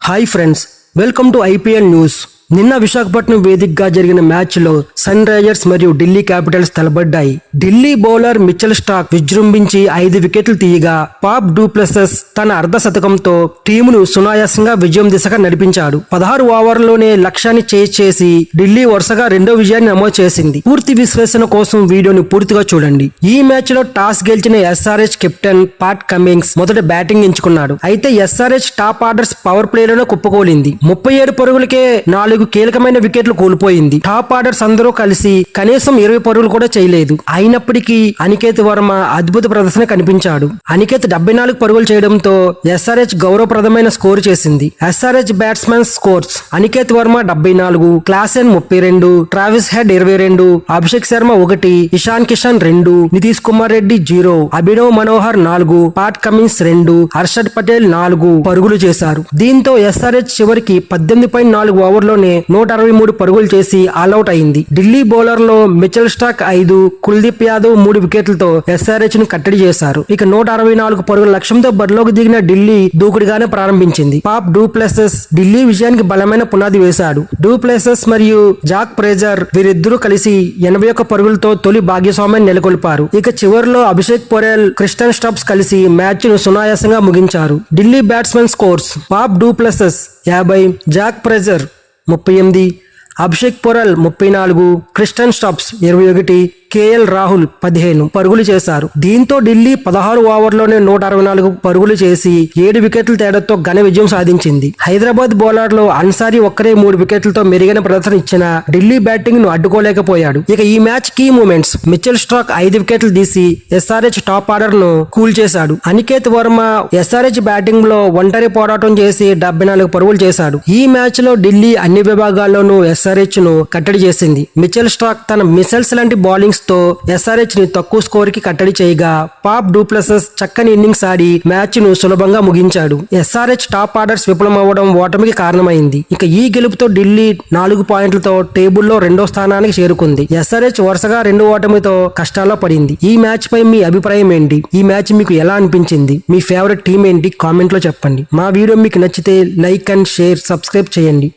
Hi friends, welcome to IPL news. నిన్న విశాఖపట్నం వేదికగా జరిగిన మ్యాచ్ లో సన్ రైజర్స్ మరియు ఢిల్లీ క్యాపిటల్స్ తలబడ్డాయి. ఢిల్లీ బౌలర్ మిచెల్ స్టార్క్ విజృంభించి 5 వికెట్లు తీయగా పాప్ డూ ప్లెసెస్ తన అర్ధ శతకంతో టీమును సునాయాసంగా విజయం దిశగా నడిపించాడు. 16 ఓవర్లలోనే లక్ష్యాన్ని చేజ్ చేసి ఢిల్లీ వరుసగా రెండో విజయాన్ని నమోదు చేసింది. పూర్తి విశ్లేషణ కోసం వీడియోని పూర్తిగా చూడండి. ఈ మ్యాచ్ లో టాస్ గెలిచిన ఎస్ఆర్హెచ్ కెప్టెన్ పాట్ కమిన్స్ మొదట బ్యాటింగ్ ఎంచుకున్నాడు. అయితే ఎస్ఆర్హెచ్ టాప్ ఆర్డర్స్ పవర్ ప్లేలోనే కుప్పకూలింది. 37 పరుగులకే 4 కీలకమైన వికెట్లు కోల్పోయింది. టాప్ ఆర్డర్స్ అందరూ కలిసి కనీసం 20 పరుగులు కూడా చేయలేదు. అయినప్పటికీ అనికేత్ వర్మ అద్భుత ప్రదర్శన కనిపించాడు. అనికేత్ 74 పరుగులు చేయడంతో ఎస్ఆర్హెచ్ గౌరవప్రదమైన స్కోర్ చేసింది. SRH batsmen scores: Aniket Varma 74, Klaasen 32, Travis head 22, Abhishek Sharma 1, Ishan Kishan 2, Nitish Kumar Reddy 0, Abhinav Manohar 4, Pat Cummins 2, Harshad Patel 4 పరుగులు చేశారు. దీంతో ఎస్ఆర్హెచ్ చివరికి 18.4 ఓవర్లోనే 163 పరుగులు చేసి ఆల్అౌట్ అయింది. ఢిల్లీ బౌలర్లో మిచెల్ స్టార్క్ 5, కుల్దీప్ యాదవ్ 3 వికెట్లతో ఎస్ఆర్హెచ్ ను కట్టడి చేశారు. ఇక 164 పరుగుల లక్ష్యంతో బరిలోకి దిగిన ఢిల్లీ దూకుడుగానే ప్రారంభించింది. పాప్ డూ ప్లెసెస్ ఢిల్లీ విజయానికి బలమైన పునాది వేశాడు. డూ ప్లెసెస్ మరియు జాక్ ప్రేజర్ వీరిద్దరూ కలిసి 81 పరుగులతో తొలి భాగ్యస్వామ్యాన్ని నెలకొల్పారు. ఇక చివరిలో అభిషేక్ పొరెల్, క్రిస్టన్ స్టబ్స్ కలిసి మ్యాచ్ ను సునాయాసంగా ముగించారు. Delhi batsmen scores: Faf du Plessis 50, Jake Fraser 38, Abhishek Porel 34, Tristan Stubbs 21, KL Rahul 15 పరుగులు చేశారు. దీంతో ఢిల్లీ 16 ఓవర్లోనే 164 పరుగులు చేసి 7 వికెట్ల తేడాతో ఘన విజయం సాధించింది. హైదరాబాద్ బౌలర్లో అన్సారీ ఒక్కరే 3 వికెట్లతో మెరుగైన ప్రదర్శన ఇచ్చిన ఢిల్లీ బ్యాటింగ్ ను అడ్డుకోలేకపోయాడు. ఇక ఈ match key moments: Mitchell Starc 5 వికెట్లు తీసి ఎస్ఆర్హెచ్ టాప్ ఆర్డర్ ను కూల్ చేశాడు. అనికేత్ వర్మ ఎస్ఆర్హెచ్ బ్యాటింగ్ లో ఒంటరి పోరాటం చేసి 74 పరుగులు చేశాడు. ఈ మ్యాచ్ లో ఢిల్లీ అన్ని విభాగాల్లోనూ ఎస్ఆర్హెచ్ ను కట్టడి చేసింది. మిచెల్ స్టార్క్ తన మిసైల్స్ లాంటి బౌలింగ్ తో ఎస్ఆర్హెచ్ ని తక్కువ స్కోర్ కి కట్టడి చేయగా పాప్ డూ ప్లెసెస్ చక్కని ఇన్నింగ్స్ ఆడి మ్యాచ్ ను సులభంగా ముగించాడు. ఎస్ఆర్హెచ్ టాప్ ఆర్డర్స్ విఫలమవ్వడం ఓటమికి కారణమైంది. ఇక ఈ గెలుపుతో ఢిల్లీ 4 పాయింట్లతో టేబుల్లో 2వ స్థానానికి చేరుకుంది. ఎస్ఆర్హెచ్ వరుసగా 2 ఓటమితో కష్టాల్లో పడింది. ఈ మ్యాచ్ పై మీ అభిప్రాయం ఏంటి? ఈ మ్యాచ్ మీకు ఎలా అనిపించింది? మీ ఫేవరెట్ టీం ఏంటి? కామెంట్ లో చెప్పండి. మా వీడియో మీకు నచ్చితే లైక్ అండ్ షేర్, సబ్స్క్రైబ్ చేయండి.